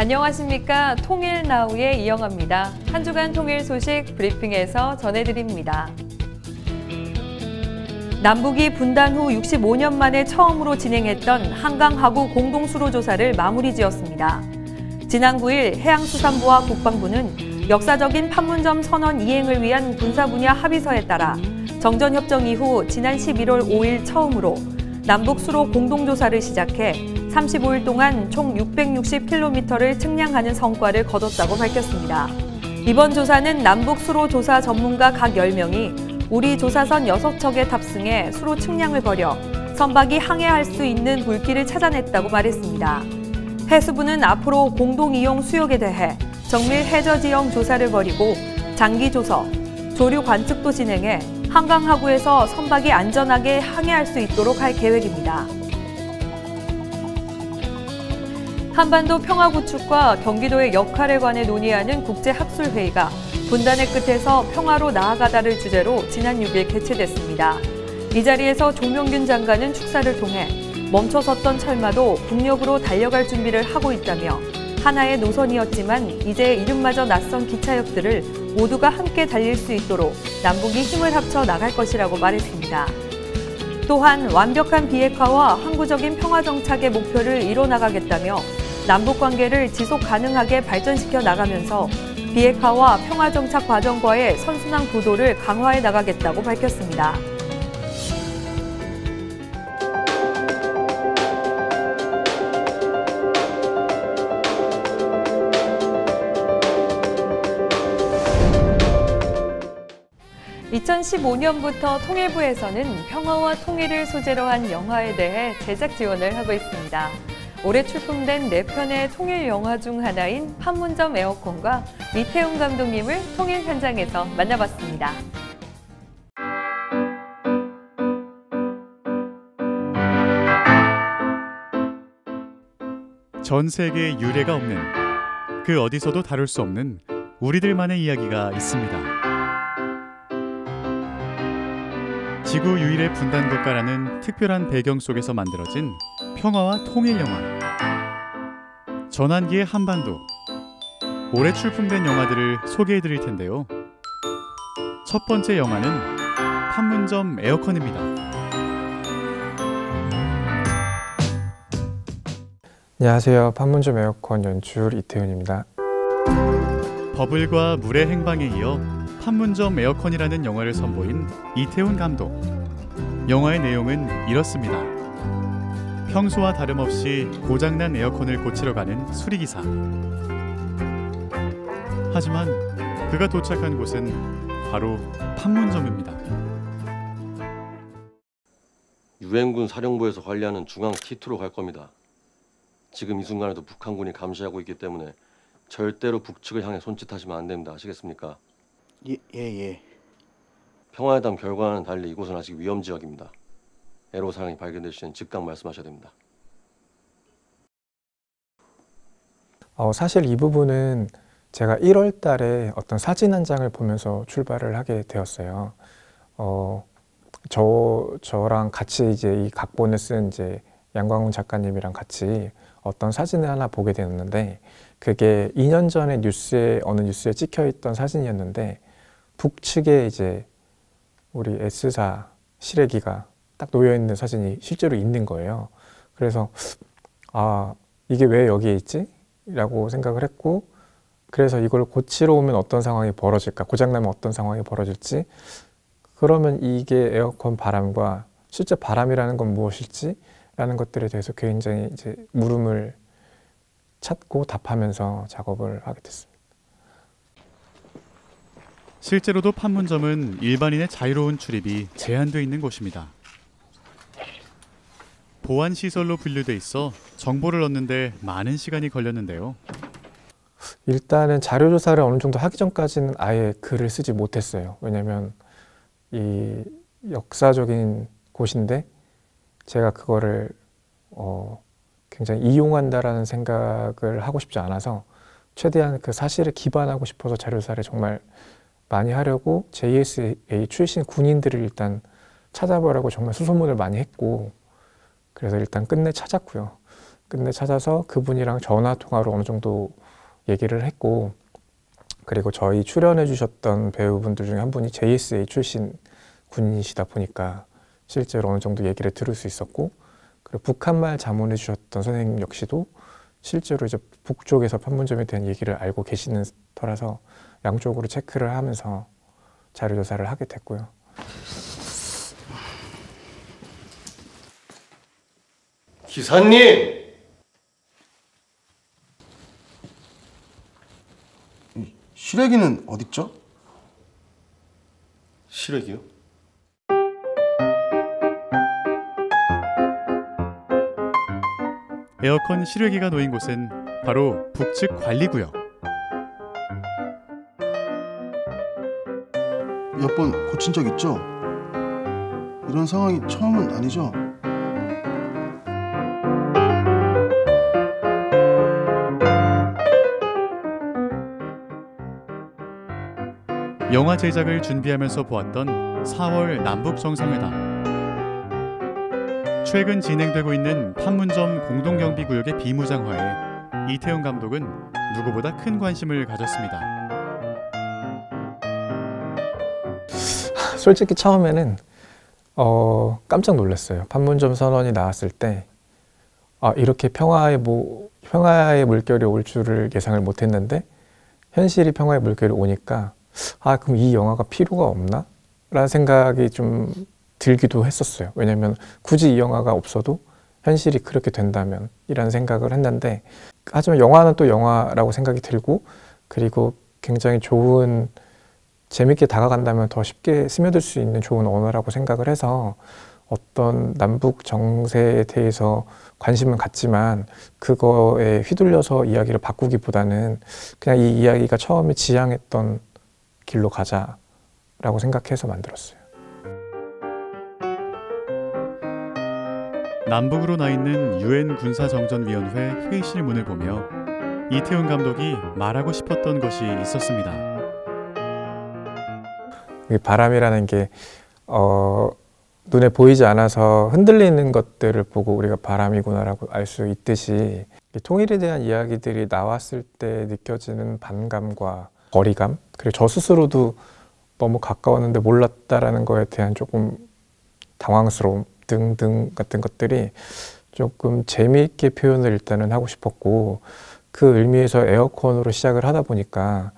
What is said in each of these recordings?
안녕하십니까. 통일나우의 이영아입니다. 한 주간 통일 소식 브리핑에서 전해드립니다. 남북이 분단 후 65년 만에 처음으로 진행했던 한강하구 공동수로조사를 마무리 지었습니다. 지난 9일 해양수산부와 국방부는 역사적인 판문점 선언 이행을 위한 군사 분야 합의서에 따라 정전협정 이후 지난 11월 5일 처음으로 남북 수로 공동조사를 시작해 35일 동안 총 660km를 측량하는 성과를 거뒀다고 밝혔습니다. 이번 조사는 남북 수로 조사 전문가 각 10명이 우리 조사선 6척에 탑승해 수로 측량을 벌여 선박이 항해할 수 있는 물길을 찾아냈다고 말했습니다. 해수부는 앞으로 공동이용 수역에 대해 정밀 해저 지형 조사를 벌이고 장기 조서, 조류 관측도 진행해 한강하구에서 선박이 안전하게 항해할 수 있도록 할 계획입니다. 한반도 평화 구축과 경기도의 역할에 관해 논의하는 국제학술회의가 분단의 끝에서 평화로 나아가다를 주제로 지난 6일 개최됐습니다. 이 자리에서 조명균 장관은 축사를 통해 멈춰섰던 철마도 북녘으로 달려갈 준비를 하고 있다며 하나의 노선이었지만 이제 이름마저 낯선 기차역들을 모두가 함께 달릴 수 있도록 남북이 힘을 합쳐 나갈 것이라고 말했습니다. 또한 완벽한 비핵화와 항구적인 평화 정착의 목표를 이뤄나가겠다며 남북 관계를 지속 가능하게 발전시켜 나가면서 비핵화와 평화 정착 과정과의 선순환 구도를 강화해 나가겠다고 밝혔습니다. (2015년부터) 통일부에서는 평화와 통일을 소재로 한 영화에 대해 제작 지원을 하고 있습니다. 올해 출품된 4편의 통일 영화 중 하나인 판문점 에어컨과 이태훈 감독님을 통일 현장에서 만나봤습니다. 전 세계에 유례가 없는, 그 어디서도 다룰 수 없는 우리들만의 이야기가 있습니다. 지구 유일의 분단 국가라는 특별한 배경 속에서 만들어진 평화와 통일 영화. 전환기의 한반도. 올해 출품된 영화들을 소개해드릴 텐데요. 첫 번째 영화는 판문점 에어컨입니다. 안녕하세요. 판문점 에어컨 연출 이태훈입니다. 버블과 물의 행방에 이어 판문점 에어컨이라는 영화를 선보인 이태훈 감독. 영화의 내용은 이렇습니다. 평소와 다름없이 고장난 에어컨을 고치러 가는 수리기사. 하지만 그가 도착한 곳은 바로 판문점입니다. 유엔군 사령부에서 관리하는 중앙 T2로 갈 겁니다. 지금 이 순간에도 북한군이 감시하고 있기 때문에 절대로 북측을 향해 손짓하시면 안 됩니다. 아시겠습니까? 예. 평화회담 결과와는 달리 이곳은 아직 위험 지역입니다. 애로 사항이 발견될 시엔 즉각 말씀하셔야 됩니다. 사실 이 부분은 제가 1월 달에 어떤 사진 한 장을 보면서 출발을 하게 되었어요. 저랑 같이 이제 이 각본을 쓴 이제 양광훈 작가님이랑 같이 어떤 사진을 하나 보게 되었는데, 그게 2년 전에 어느 뉴스에 찍혀 있던 사진이었는데, 북측에 이제 우리 S사 실외기가 딱 놓여 있는 사진이 실제로 있는 거예요. 그래서 이게 왜 여기에 있지? 라고 생각을 했고, 그래서 이걸 고치러 오면 어떤 상황이 벌어질까, 고장나면 어떤 상황이 벌어질지, 그러면 이게 에어컨 바람과 실제 바람이라는 건 무엇일지 라는 것들에 대해서 굉장히 이제 물음을 찾고 답하면서 작업을 하게 됐습니다. 실제로도 판문점은 일반인의 자유로운 출입이 제한되어 있는 곳입니다. 보안시설로 분류돼 있어 정보를 얻는데 많은 시간이 걸렸는데요. 일단은 자료조사를 어느 정도 하기 전까지는 아예 글을 쓰지 못했어요. 왜냐면 이 역사적인 곳인데 제가 그거를 굉장히 이용한다라는 생각을 하고 싶지 않아서 최대한 그 사실에 기반하고 싶어서 자료조사를 정말 많이 하려고 JSA 출신 군인들을 일단 찾아보라고 정말 수소문을 많이 했고, 그래서 일단 끝내 찾았고요. 근데 찾아서 그분이랑 전화 통화로 어느 정도 얘기를 했고, 그리고 저희 출연해 주셨던 배우분들 중에 한 분이 JSA 출신 군인이시다 보니까 실제로 어느 정도 얘기를 들을 수 있었고, 그리고 북한말 자문해 주셨던 선생님 역시도 실제로 이제 북쪽에서 판문점에 대한 얘기를 알고 계시는 터라서 양쪽으로 체크를 하면서 자료 조사를 하게 됐고요. 기사님! 시래기는 어딨죠? 시래기요? 에어컨 실외기가 놓인 곳은 바로 북측 관리구역. 몇 번 고친 적 있죠? 이런 상황이 처음은 아니죠? 영화 제작을 준비하면서 보았던 4월 남북 정상회담. 최근 진행되고 있는 판문점 공동경비구역의 비무장화에 이태훈 감독은 누구보다 큰 관심을 가졌습니다. 솔직히 처음에는 깜짝 놀랐어요. 판문점 선언이 나왔을 때 이렇게 평화의 물결이 올 줄을 예상을 못했는데 현실이 평화의 물결이 오니까 그럼 이 영화가 필요가 없나? 라는 생각이 좀 들기도 했었어요. 왜냐면 굳이 이 영화가 없어도 현실이 그렇게 된다면 이라는 생각을 했는데, 하지만 영화는 또 영화라고 생각이 들고, 그리고 굉장히 좋은, 재밌게 다가간다면 더 쉽게 스며들 수 있는 좋은 언어라고 생각을 해서 어떤 남북 정세에 대해서 관심은 갖지만 그거에 휘둘려서 이야기를 바꾸기보다는 그냥 이 이야기가 처음에 지향했던 길로 가자라고 생각해서 만들었어요. 남북으로 나 있는 UN 군사정전위원회 회의실 문을 보며 이태훈 감독이 말하고 싶었던 것이 있었습니다. 바람이라는 게 눈에 보이지 않아서 흔들리는 것들을 보고 우리가 바람이구나라고 알 수 있듯이, 통일에 대한 이야기들이 나왔을 때 느껴지는 반감과 거리감, 그리고 저 스스로도 너무 가까웠는데 몰랐다라는 거에 대한 조금 당황스러움 등등 같은 것들이 조금 재미있게 표현을 일단은 하고 싶었고, 그 의미에서 에어컨으로 시작을 하다 보니까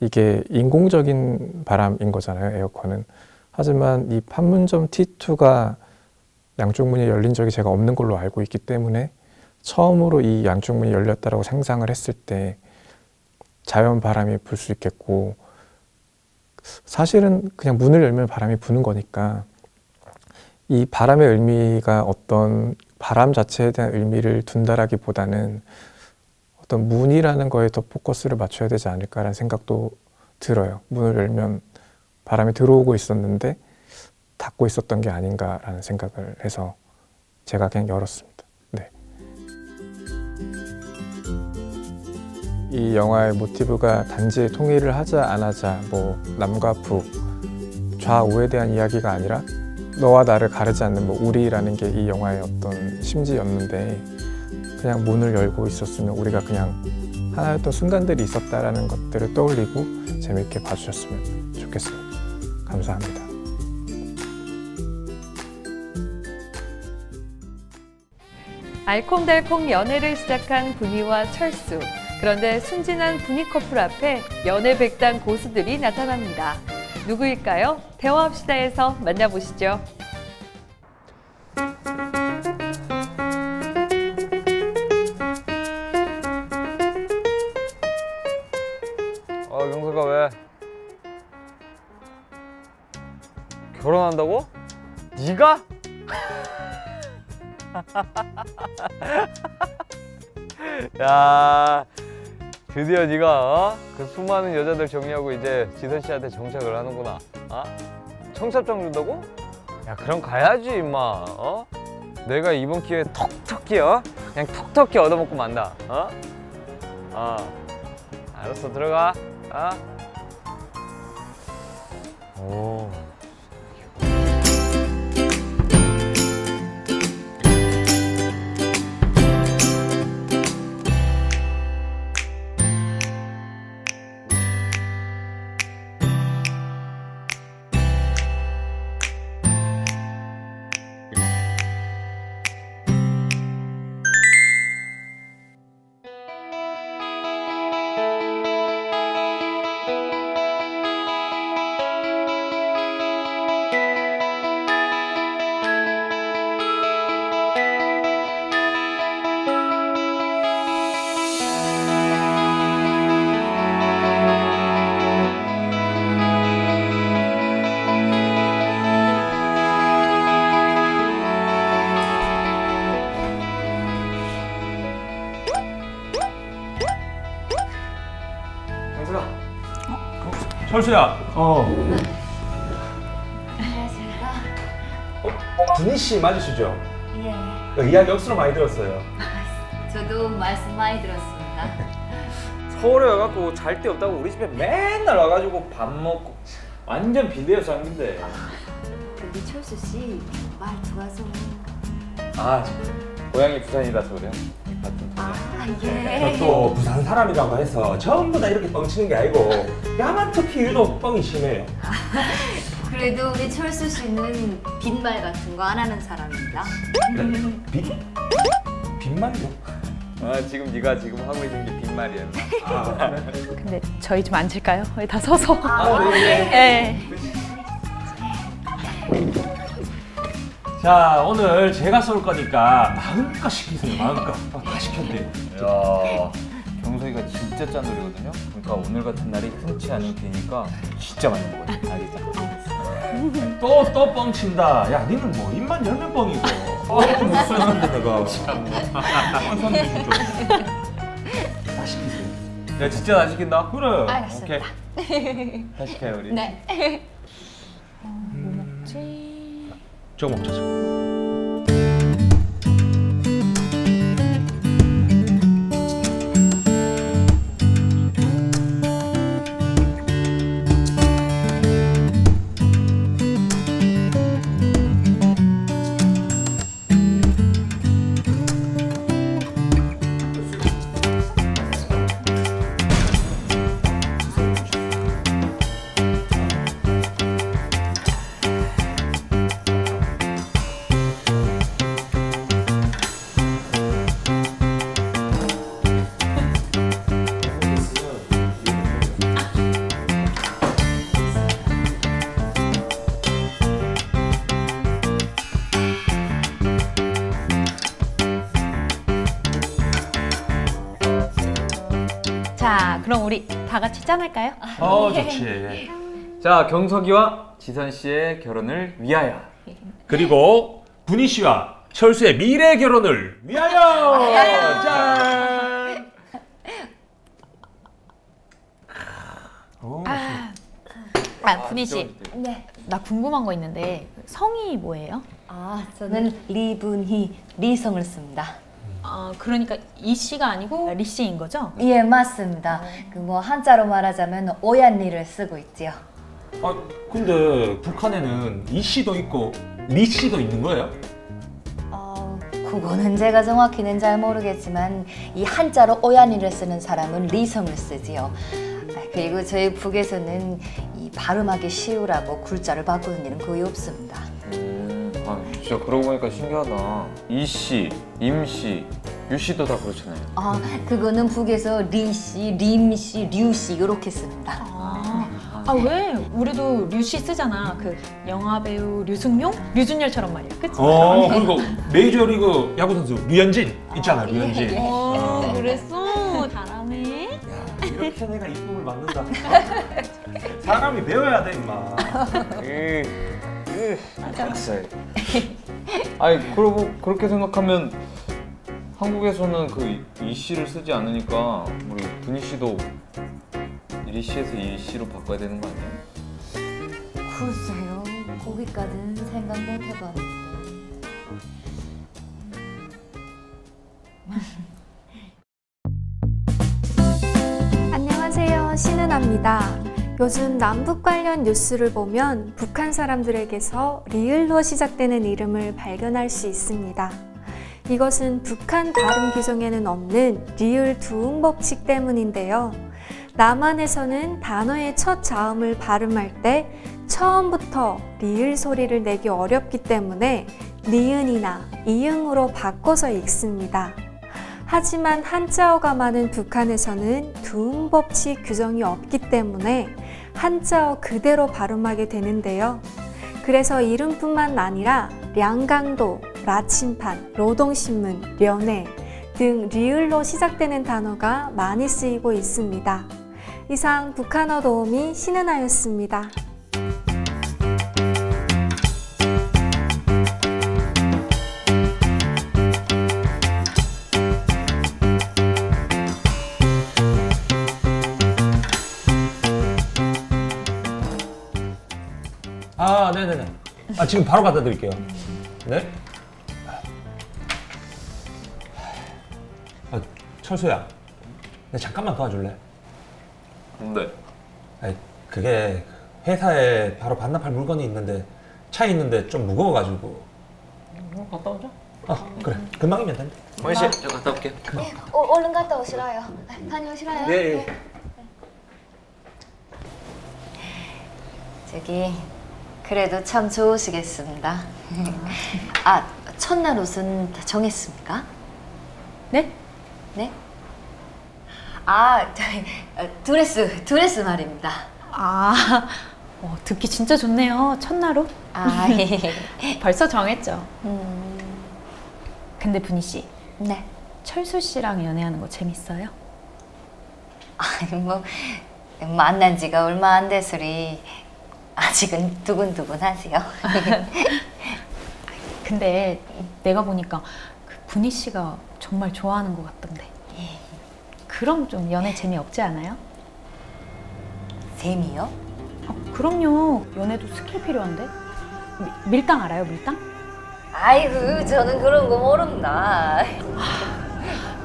이게 인공적인 바람인 거잖아요, 에어컨은. 하지만 이 판문점 T2가 양쪽 문이 열린 적이 제가 없는 걸로 알고 있기 때문에 처음으로 이 양쪽 문이 열렸다라고 상상을 했을 때 자연 바람이 불 수 있겠고, 사실은 그냥 문을 열면 바람이 부는 거니까 이 바람의 의미가 어떤 바람 자체에 대한 의미를 둔다라기보다는 어떤 문이라는 거에 더 포커스를 맞춰야 되지 않을까라는 생각도 들어요. 문을 열면 바람이 들어오고 있었는데 닫고 있었던 게 아닌가라는 생각을 해서 제가 그냥 열었습니다. 네. 이 영화의 모티브가 단지 통일을 하자 안 하자, 남과 북, 좌우에 대한 이야기가 아니라 너와 나를 가르지 않는 우리라는 게 이 영화의 어떤 심지였는데, 그냥 문을 열고 있었으면 우리가 그냥 하나였던 순간들이 있었다라는 것들을 떠올리고 재밌게 봐주셨으면 좋겠습니다. 감사합니다. 알콩달콩 연애를 시작한 분이와 철수. 그런데 순진한 분이 커플 앞에 연애 백단 고수들이 나타납니다. 누구일까요? 대화합시다에서 만나보시죠. 경석아 왜? 결혼한다고? 네가? 야, 드디어 네가 그 수많은 여자들 정리하고 이제 지선 씨한테 정착을 하는구나. 청첩장 준다고? 야, 그럼 가야지 임마. 내가 이번 기회에 톡톡히 그냥 톡톡히 얻어먹고 만다. 알았어, 들어가. 오. 철수야. 안녕하십니까. 준희 씨 맞으시죠? 예. 이야기 억수로 많이 들었어요. 저도 말씀 많이 들었습니다. 서울에 와갖고 잘 데 없다고 우리 집에 맨날 와가지고 밥 먹고 완전 빈대요 쌍인데. 근데 철수 씨 말투가 좀. 아 고향이 부산이라서 그래요. 아 예. 또 부산 사람이라고 해서 전부 다 이렇게 뻥치는 게 아니고 야마특히 유독 뻥이 심해요. 그래도 우리 철수 씨는 빈말 같은 거 안 하는 사람입니다. 빈말이요? 아 지금 네가 지금 하고 있는 게 빈말이었나? 근데 저희 좀 앉을까요? 다 서서. 네. 자, 오늘 제가 쏠 거니까 마음껏 시키세요. 마음껏. 다 시켰대요. 야 경석이가 진짜 짠돌이거든요. 그러니까 오늘 같은 날이 흔치 않은 기회니까 진짜 많이 먹어요. 알겠죠? 또 뻥친다. 야, 니는 뭐 입만 열면 뻥이고. 못 쓰는데 내가. 다 시키세요. 야 진짜 안 시킨다? 그래. 알겠습니다. 오케이. 다 시켜요 우리. 네. 뭐 먹지? 저거 먹자, 저거. 자, 그럼 우리 다 같이 짠할까요? 좋지. 자 경석이와 지선 씨의 결혼을 위하여. 그리고 분희 씨와 철수의 미래 결혼을 위하여. 짠. 분희 씨. 네. 나 궁금한 거 있는데 성이 뭐예요? 아 저는 리분희 리성을 씁니다. 그러니까 이 씨가 아니고 리 씨인 거죠? 예 맞습니다. 그 뭐 한자로 말하자면 오얏리를 쓰고 있지요. 아, 근데 북한에는 이 씨도 있고 리 씨도 있는 거예요? 그거는 제가 정확히는 잘 모르겠지만 이 한자로 오얏리를 쓰는 사람은 리성을 쓰지요. 그리고 저희 북에서는 이 발음하기 쉬우라고 굴자를 바꾸는 일은 거의 없습니다. 아 진짜 그러고 보니까 신기하다. 이 씨, 임 씨, 유 씨도 다 그렇잖아요. 그거는 북에서 리 씨, 림 씨, 류 씨 이렇게 씁니다. 왜? 우리도 류씨 쓰잖아. 그 영화 배우 류승룡? 류준열처럼 말이야. 그치? 그리고 메이저리그 야구 선수 류현진 있잖아, 류현진. 그랬어. 잘하네. 이렇게 내가 이쁨을 받는다. 사람이 배워야 돼, 임마. 알았어. 아니 그러고 그렇게 생각하면 한국에서는 그 이 씨를 쓰지 않으니까 우리 분희 씨도 리 씨에서 이 씨로 바꿔야 되는 거 아니에요? 글쎄요, 거기까지는 생각 못 해봤는데. 안녕하세요, 신은아입니다. 요즘 남북 관련 뉴스를 보면 북한 사람들에게서 리을로 시작되는 이름을 발견할 수 있습니다. 이것은 북한 발음 규정에는 없는 리을 두음 법칙 때문인데요. 남한에서는 단어의 첫 자음을 발음할 때 처음부터 리을 소리를 내기 어렵기 때문에 니은이나 이응으로 바꿔서 읽습니다. 하지만 한자어가 많은 북한에서는 두음 법칙 규정이 없기 때문에 한자어 그대로 발음하게 되는데요. 그래서 이름뿐만 아니라 량강도, 라침판, 노동신문, 련회 등 리을로 시작되는 단어가 많이 쓰이고 있습니다. 이상 북한어 도우미 신은아였습니다. 네네네. 지금 바로 갖다 드릴게요. 네? 철수야, 내 잠깐만 도와줄래? 근데 그게 회사에 바로 반납할 물건이 있는데 차에 있는데 좀 무거워가지고. 갔다 오자. 그래. 금방이면 된대. 원희 씨, 저 갔다 올게요. 얼른 갔다 오시라요. 다녀오시라요. 네. 저기 그래도 참 좋으시겠습니다. 첫날 옷은 다 정했습니까? 네? 네? 드레스 말입니다. 듣기 진짜 좋네요. 첫날로? 예. 벌써 정했죠. 근데 분희 씨, 네. 철수 씨랑 연애하는 거 재밌어요? 만난 지가 얼마 안 돼서리 아직은 두근두근하세요. 근데 내가 보니까 그 분희 씨가 정말 좋아하는 것 같던데. 그럼 좀 연애 재미없지 않아요? 재미요? 그럼요. 연애도 스킬 필요한데. 밀당 알아요, 밀당? 아이고, 저는 그런 거 모릅니다.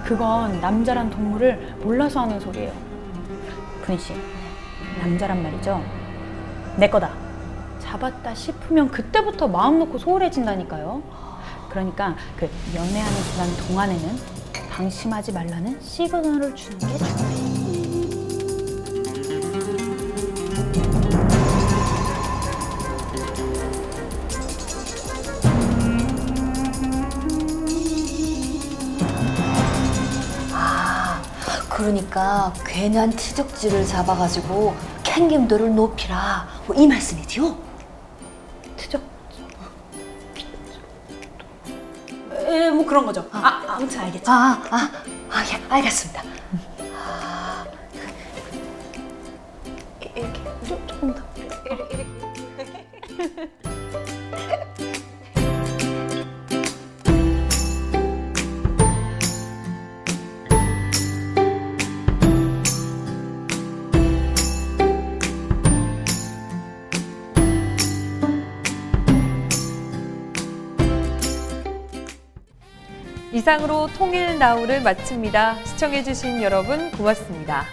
그건 남자란 동물을 몰라서 하는 소리예요. 분희 씨, 남자란 말이죠. 내 거다. 잡았다 싶으면 그때부터 마음 놓고 소홀해진다니까요. 그러니까 그 연애하는 기간 동안에는 방심하지 말라는 시그널을 주는 게 중요해요. 그러니까 괜한 티적질을 잡아가지고 캥김도를 높이라 이 말씀이지요? 트적? 뭐 그런 거죠. 아무튼 알겠죠. 예, 알겠습니다. 이렇게 조금 더. 이렇게. 이상으로 통일 나우를 마칩니다. 시청해주신 여러분 고맙습니다.